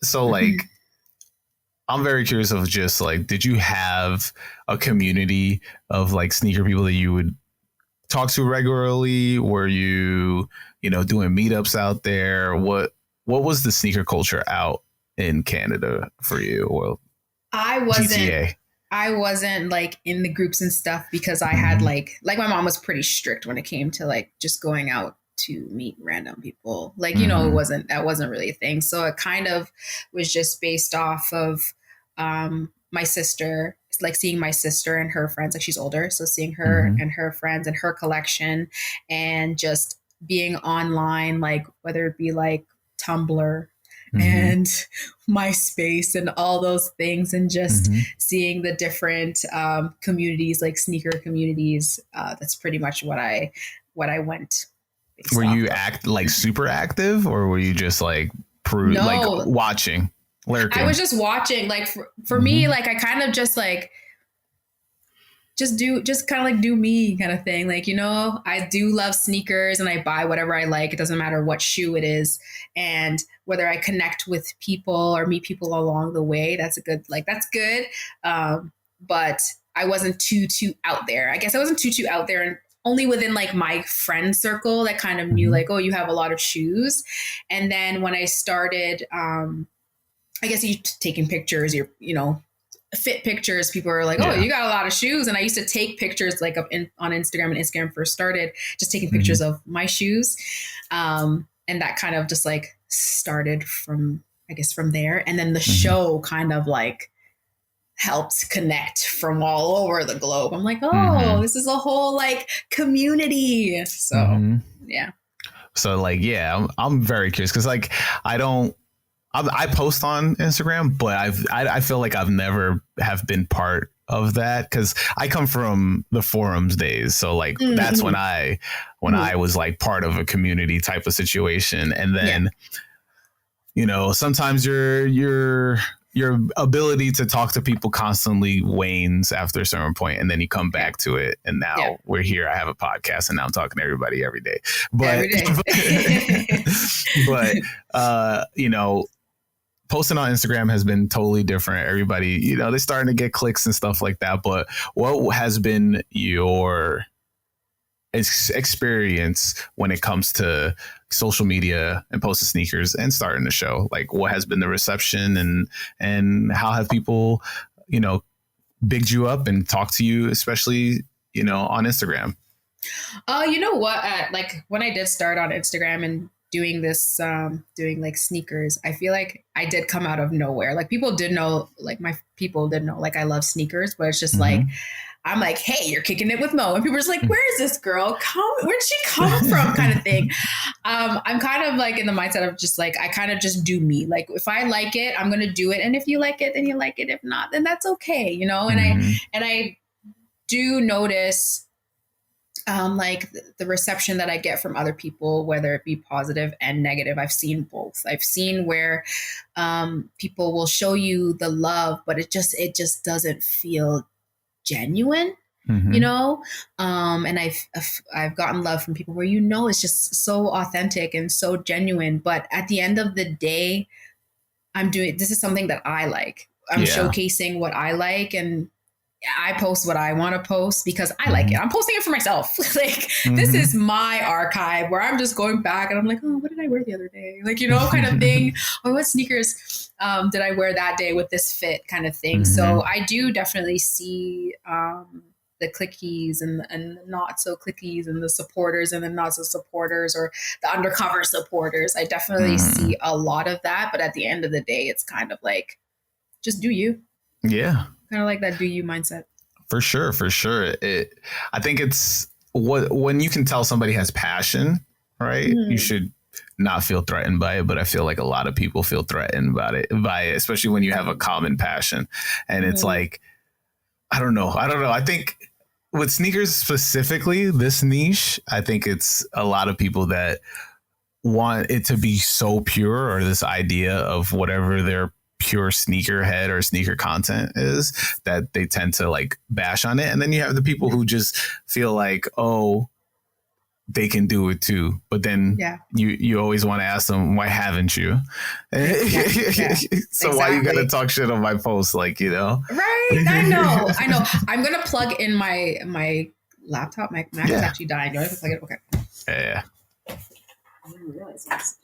So like, I'm very curious of just like, did you have a community of like sneaker people that you would talk to regularly? Were you, doing meetups out there? What was the sneaker culture out in Canada for you? Well, I wasn't. GTA. I wasn't like in the groups and stuff because I had like my mom was pretty strict when it came to like just going out to meet random people. Like, that wasn't really a thing. So it kind of was just based off of my sister, like seeing my sister and her friends, like she's older. So seeing her and her friends and her collection and just being online, like whether it be like Tumblr and MySpace and all those things and just seeing the different communities, like sneaker communities. That's pretty much what I went. Were you super active or were you just like like watching, lurking? I was just watching. Like for me, like I kind of just like just kind of like do me kind of thing. Like, I do love sneakers and I buy whatever I like. It doesn't matter what shoe it is. And whether I connect with people or meet people along the way, that's good. But I wasn't too out there. I guess I wasn't too out there and only within like my friend circle that kind of knew like, oh, you have a lot of shoes. And then when I started, I guess you taking pictures, fit pictures, people are like, oh, you got a lot of shoes. And I used to take pictures like on Instagram, and Instagram first started just taking pictures of my shoes. And that kind of just like started from there. And then the show kind of like helped connect from all over the globe. I'm like, Mm-hmm. oh, this is a whole like community. So Mm-hmm. yeah. So like, yeah, I'm very curious because like I don't. I post on Instagram, but I feel like I've never have been part of that because I come from the forums days. So like that's Mm-hmm. when I was like part of a community type of situation. And Yeah. then, you know, sometimes your ability to talk to people constantly wanes after a certain point, and then you come back to it. And now Yeah. we're here. I have a podcast, and now I'm talking to everybody every day. But Every day. but you know, posting on Instagram has been totally different. Everybody, you know, they're starting to get clicks and stuff like that. But what has been your experience when it comes to social media and posting sneakers and starting the show? Like, what has been the reception, and how have people, you know, bigged you up and talked to you, especially, you know, on Instagram? You know what? Like when I did start on Instagram and doing this, doing like sneakers, I feel like I did come out of nowhere. Like people did know, like my people did know, like I love sneakers, but it's just like, I'm like, hey, you're kicking it with Mo. And people are just like, where is this girl? Where'd she come from? Kind of thing. I'm kind of like in the mindset of just like, I kind of just do me. Like if I like it, I'm going to do it. And if you like it, then you like it. If not, then that's okay. You know? And I do notice like the reception that I get from other people, whether it be positive and negative. I've seen both. I've seen where people will show you the love, but it just doesn't feel genuine, you know. And I've gotten love from people where, you know, it's just so authentic and so genuine. But at the end of the day, this is something that I like. I'm showcasing what I like, and I post what I want to post because I like it. I'm posting it for myself. Like this is my archive where I'm just going back and I'm like, oh, what did I wear the other day? Like, you know, kind of thing. Or what sneakers did I wear that day with this fit kind of thing. So I do definitely see the clickies and the not so clickies and the supporters and the not so supporters or the undercover supporters. I definitely see a lot of that. But at the end of the day, it's kind of like, just do you. Yeah. Kind of like that do you mindset. For sure. I think it's when you can tell somebody has passion, right? You should not feel threatened by it, but I feel like a lot of people feel threatened by it, especially when you have a common passion. And it's like, I don't know. I think with sneakers specifically, this niche, I think it's a lot of people that want it to be so pure, or this idea of whatever their pure sneakerhead or sneaker content is, that they tend to like bash on it. And then you have the people who just feel like, oh, they can do it too. But then you always want to ask them, why haven't you? So why you gotta talk shit on my post? Like, you know? Right. I know. I'm going to plug in my laptop. My Mac is actually dying. You want to plug it? Okay. Yeah. I didn't realize this.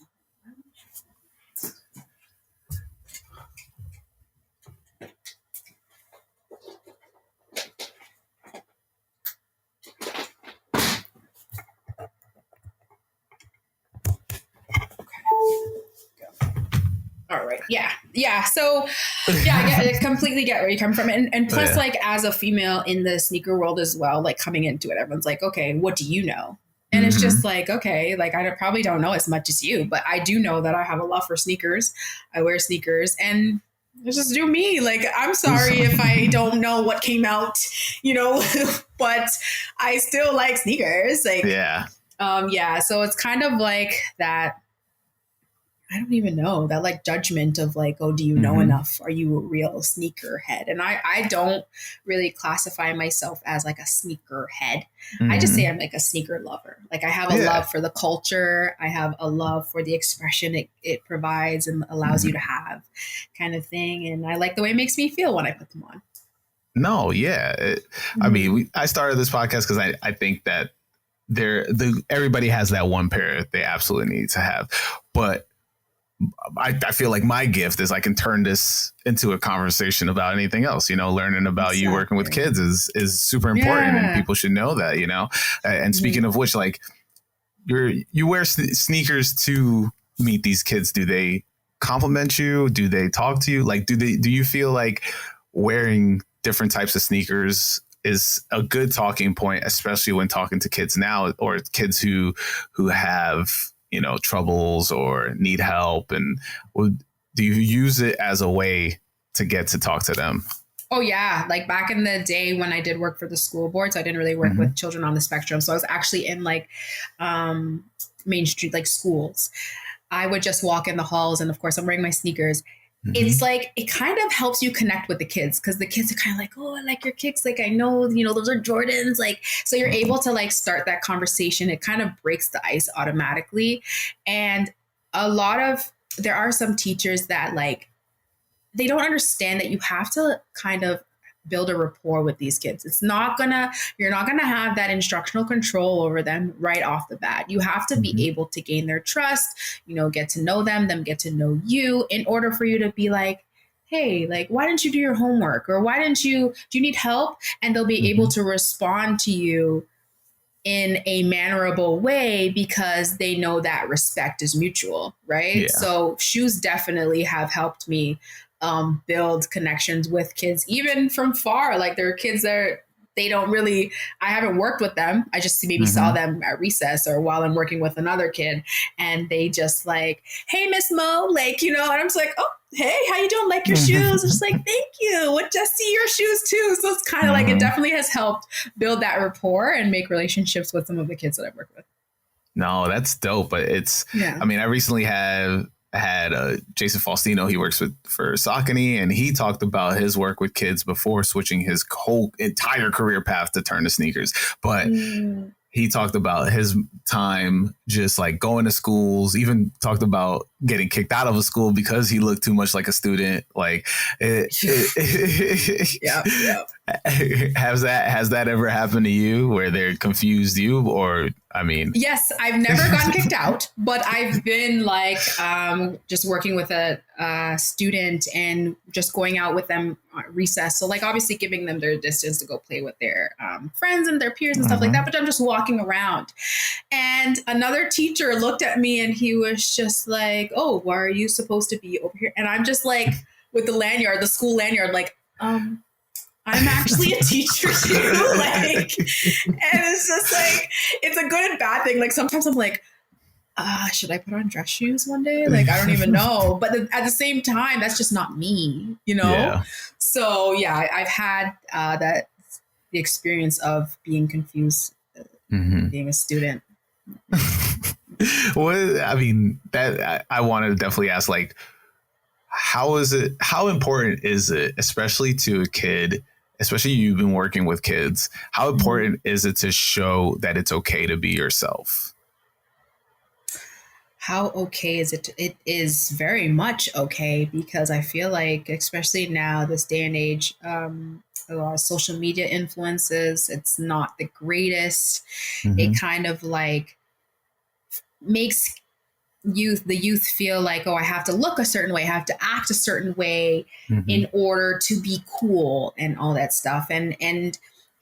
All right. Yeah. So I completely get where you come from. And plus, like as a female in the sneaker world as well, like coming into it, everyone's like, okay, what do you know? And it's just like, okay, like I probably don't know as much as you, but I do know that I have a love for sneakers. I wear sneakers and just do me. Like, I'm sorry if I don't know what came out, you know, but I still like sneakers. Like, so it's kind of like that. I don't even know, that like judgment of like, oh, do you know enough? Are you a real sneakerhead? And I don't really classify myself as like a sneakerhead. I just say I'm like a sneaker lover. Like I have a love for the culture. I have a love for the expression it provides and allows you to have, kind of thing. And I like the way it makes me feel when I put them on. No, yeah. I mean, I started this podcast because I think that everybody has that one pair they absolutely need to have. But I feel like my gift is I can turn this into a conversation about anything else. You know, learning about you working with kids is super important, and people should know that. You know, and speaking of which, like you wear sneakers to meet these kids. Do they compliment you? Do they talk to you? Like, do you feel like wearing different types of sneakers is a good talking point, especially when talking to kids now or kids who have, you know, troubles or need help. And do you use it as a way to get to talk to them? Oh yeah, like back in the day when I did work for the school boards, I didn't really work with children on the spectrum. So I was actually in like Main Street, like schools. I would just walk in the halls, and of course I'm wearing my sneakers. It's like, it kind of helps you connect with the kids, because the kids are kind of like, oh, I like your kicks. Like, I know, you know, those are Jordans. Like, so you're able to like start that conversation. It kind of breaks the ice automatically. And there are some teachers that like, they don't understand that you have to kind of build a rapport with these kids. You're not gonna have that instructional control over them right off the bat. You have to be able to gain their trust, you know, get to know them get to know you, in order for you to be like, hey, like, why didn't you do your homework? Or do you need help? And they'll be able to respond to you in a mannerable way, because they know that respect is mutual, right? Yeah. So shoes definitely have helped me build connections with kids, even from far. Like, there are kids that I haven't worked with them. I just maybe saw them at recess or while I'm working with another kid, and they just like, hey, Miss Mo, like, you know, and I'm just like, oh, hey, how you doing? Like your shoes? I'm just like, thank you. What, just see your shoes too. So it's kind of like, it definitely has helped build that rapport and make relationships with some of the kids that I've worked with. No, that's dope. But I mean, I recently had Jason Faustino. He works for Saucony, and he talked about his work with kids before switching his whole entire career path to turn to sneakers. But he talked about his time just like going to schools, even talked about getting kicked out of a school because he looked too much like a student. Like, yeah. Has that ever happened to you where they're confused you? Or, I mean, yes, I've never gotten kicked out, but I've been like just working with a student and just going out with them at recess. So like, obviously giving them their distance to go play with their friends and their peers and stuff like that. But I'm just walking around, and another teacher looked at me and he was just like, oh, why are you supposed to be over here? And I'm just like, with the school lanyard, like, I'm actually a teacher too. Like, and it's just like, it's a good and bad thing. Like, sometimes I'm like, should I put on dress shoes one day? Like, I don't even know. But at the same time, that's just not me, you know? Yeah. So yeah, I've had the experience of being confused, being a student. Well, I mean, that I wanted to definitely ask, like, how important is it, especially to a kid, especially you've been working with kids, how important is it to show that it's okay to be yourself? How okay is it? It is very much okay, because I feel like, especially now, this day and age, a lot of social media influences, it's not the greatest. It kind of like makes the youth feel like, oh, I have to look a certain way, I have to act a certain way in order to be cool and all that stuff. And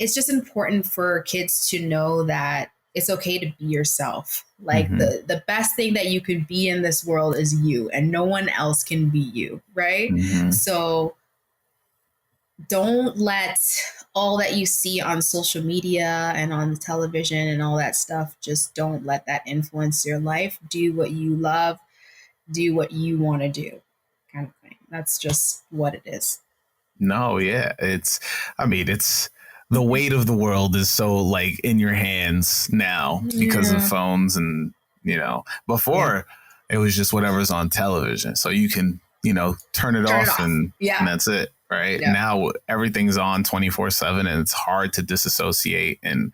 it's just important for kids to know that it's okay to be yourself. Like, the best thing that you can be in this world is you, and no one else can be you, right? So don't let all that you see on social media and on the television and all that stuff, just don't let that influence your life. Do what you love, do what you want to do, kind of thing. That's just what it is. No, yeah. The weight of the world is so like in your hands now because of phones, and, you know, before it was just whatever's on television. So you can, you know, turn it off. And that's it. Right. Yeah. Now everything's on 24/7, and it's hard to disassociate and,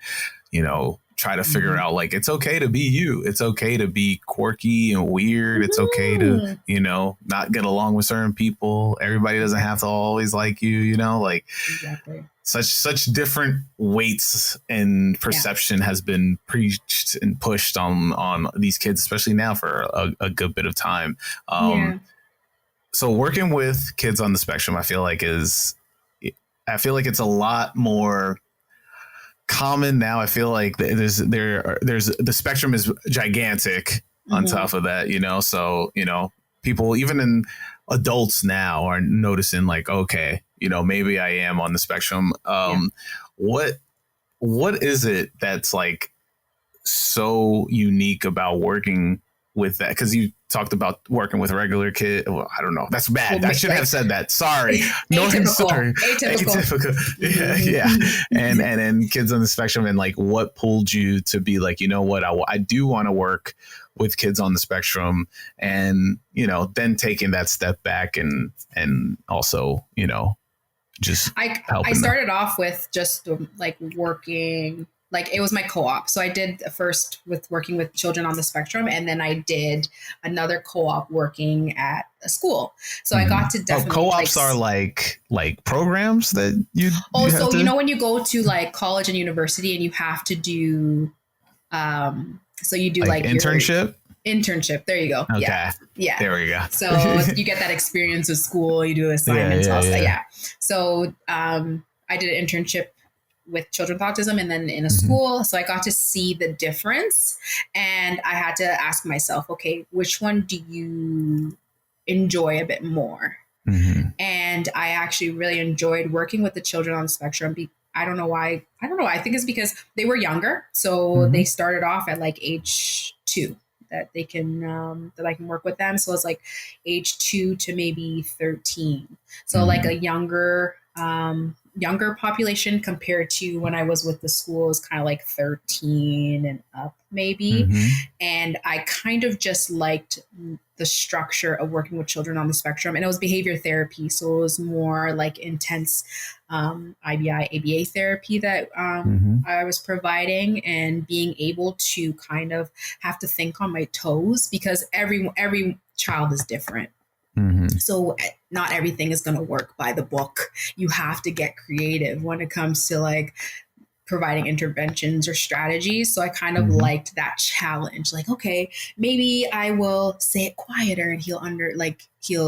you know, try to figure out, like, it's okay to be you. It's okay to be quirky and weird. It's okay to, you know, not get along with certain people. Everybody doesn't have to always like you, you know, like such different weights and perception has been preached and pushed on these kids, especially now, for a good bit of time. So working with kids on the spectrum, I feel like it's a lot more common now. I feel like there's the spectrum is gigantic on top of that, you know. So, you know, people, even in adults now, are noticing like, okay, maybe I am on the spectrum. What is it that's like so unique about working with that? Because you talked about working with regular kid. Well, I don't know. That's bad. Well, I should have said that. Sorry. Atypical. Atypical. Yeah. And then kids on the spectrum, and like what pulled you to be like, you know what, I do want to work with kids on the spectrum, and then taking that step back and also just I started off with just like working, like it was my co-op. So I did first with working with children on the spectrum, and then I did another co-op working at a school. So I got to definitely co-ops are like programs that you so when you go to like college and university and you have to do so you do like internship. There you go. Okay. Yeah. There we go. So you get that experience with school. You do assignments. So I did an internship with children with autism and then in a school. So I got to see the difference, and I had to ask myself, okay, which one do you enjoy a bit more? And I actually really enjoyed working with the children on the spectrum. I don't know why. I think it's because they were younger. So they started off at like age 2 that they can, that I can work with them. So it's like age 2 to maybe 13. So like a younger population compared to when I was with the school is kind of like 13 and up maybe. And I kind of just liked the structure of working with children on the spectrum, and it was behavior therapy. So it was more like intense IBI, ABA therapy that I was providing, and being able to kind of have to think on my toes because every child is different. So not everything is going to work by the book. You have to get creative when it comes to like providing interventions or strategies. So I kind of liked that challenge. Like, okay, maybe I will say it quieter and he'll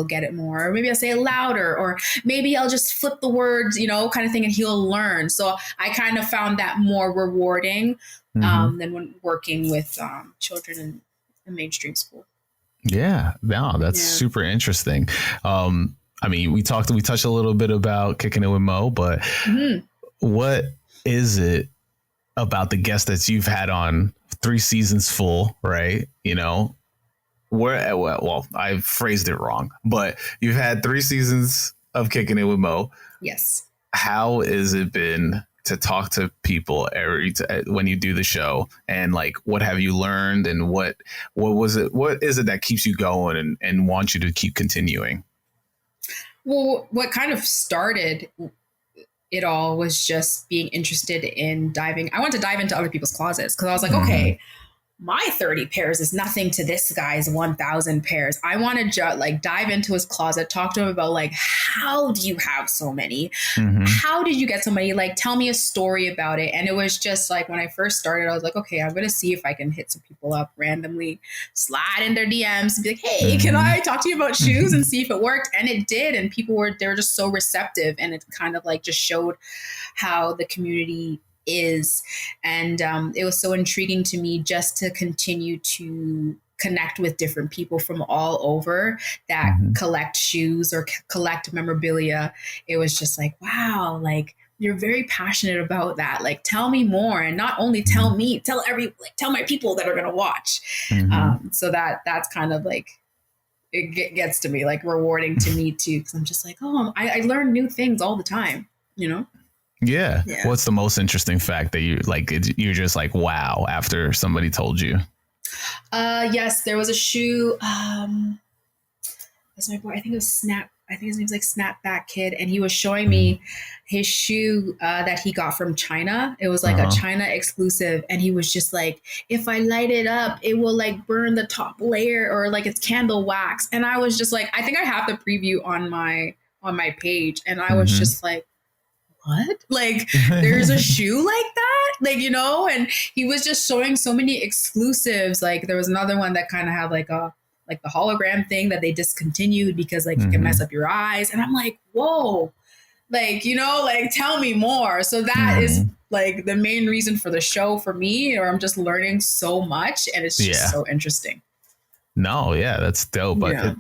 get it more. Or maybe I'll say it louder, or maybe I'll just flip the words, kind of thing, and he'll learn. So I kind of found that more rewarding than when working with children in a mainstream school. Yeah, no, that's super interesting. I mean, we touched a little bit about Kicking It with Mo, but what is it about the guests that you've had on 3 seasons full, right? Well, I phrased it wrong, but you've had 3 seasons of Kicking It with Mo. Yes. How has it been to talk to people when you do the show, and like, what have you learned, and what is it that keeps you going and wants you to keep continuing? Well, what kind of started it all was just being interested in diving. I wanted to dive into other people's closets because I was like, okay, my 30 pairs is nothing to this guy's 1,000 pairs. I want to dive into his closet, talk to him about like, how do you have so many? How did you get so many? Like, tell me a story about it. And it was just like, when I first started, I was like, okay, I'm going to see if I can hit some people up randomly, slide in their DMs and be like, hey, can I talk to you about shoes, and see if it worked? And it did. And they were just so receptive. And it kind of like just showed how the community is. And it was so intriguing to me just to continue to connect with different people from all over that collect shoes or collect memorabilia. It was just like, wow, like, you're very passionate about that. Like, tell me more. And not only tell me, tell my people that are going to watch. So that's kind of like, it gets to me, like, rewarding to me too. Cause I'm just like, oh, I learn new things all the time, Yeah. What's the most interesting fact that you're just like, wow, after somebody told you? Yes, there was a shoe. That's my boy. I think it was Snap. I think his name's like Snapback Kid. And he was showing me his shoe that he got from China. It was like a China exclusive. And he was just like, if I light it up, it will like burn the top layer, or like it's candle wax. And I was just like, I think I have the preview on my page. And I was just like, what? Like, there's a shoe like that? Like, and he was just showing so many exclusives. Like, there was another one that kind of had like the hologram thing that they discontinued because like you can mess up your eyes. And I'm like, whoa, like, like, tell me more. So that is like the main reason for the show for me, or I'm just learning so much, and it's just so interesting. No, yeah, that's dope. But Yeah.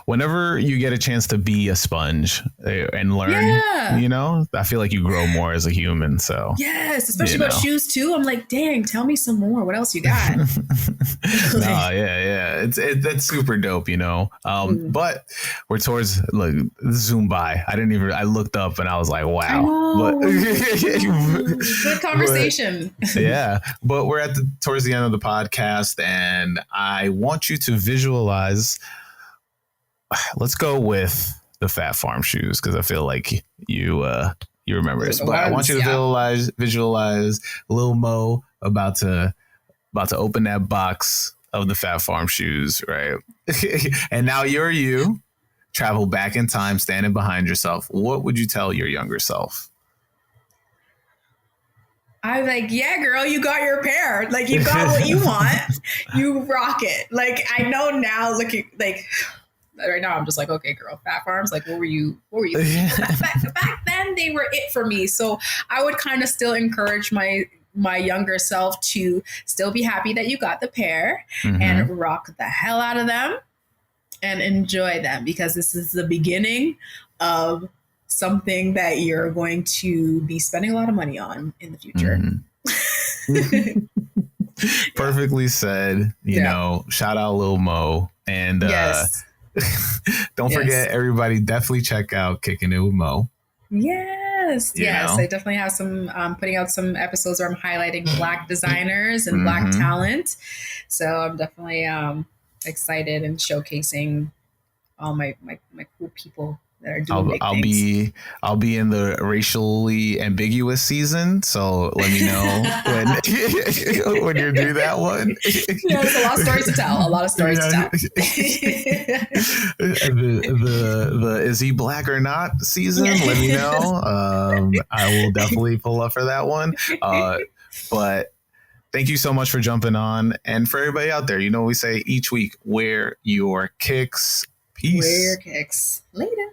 whenever you get a chance to be a sponge and learn, Yeah. I feel like you grow more as a human. So, Yes, especially about shoes too. I'm like, dang, tell me some more. What else you got? No, yeah. That's super dope, But we're towards zoom by. I looked up and I was like, wow. But good conversation. But we're towards the end of the podcast, and I want you to visualize. Let's go with the Phat Farm shoes because I feel like you remember this. But I want you to visualize Lil Mo about to open that box of the Phat Farm shoes, right? And now you travel back in time, standing behind yourself. What would you tell your younger self? I'm like, yeah, girl, you got your pair. Like, you got what you want. You rock it. Like, I know now, looking like right now, I'm just like, okay, girl, Phat Farms. Like, what were you? Back then, they were it for me. So I would kind of still encourage my younger self to still be happy that you got the pair and rock the hell out of them and enjoy them, because this is the beginning of something that you're going to be spending a lot of money on in the future. Perfectly said. You know, shout out Lil Mo. And don't forget, everybody, definitely check out Kicking It with Mo. Yes. I definitely have some putting out some episodes where I'm highlighting Black designers and Black talent. So I'm definitely excited and showcasing all my cool people that are doing big things. I'll be in the racially ambiguous season, so let me know when you do that one. There's a lot of stories to tell. The is he Black or not season? Let me know. I will definitely pull up for that one. But thank you so much for jumping on, and for everybody out there, we say each week, wear your kicks. Peace. Wear your kicks. Later.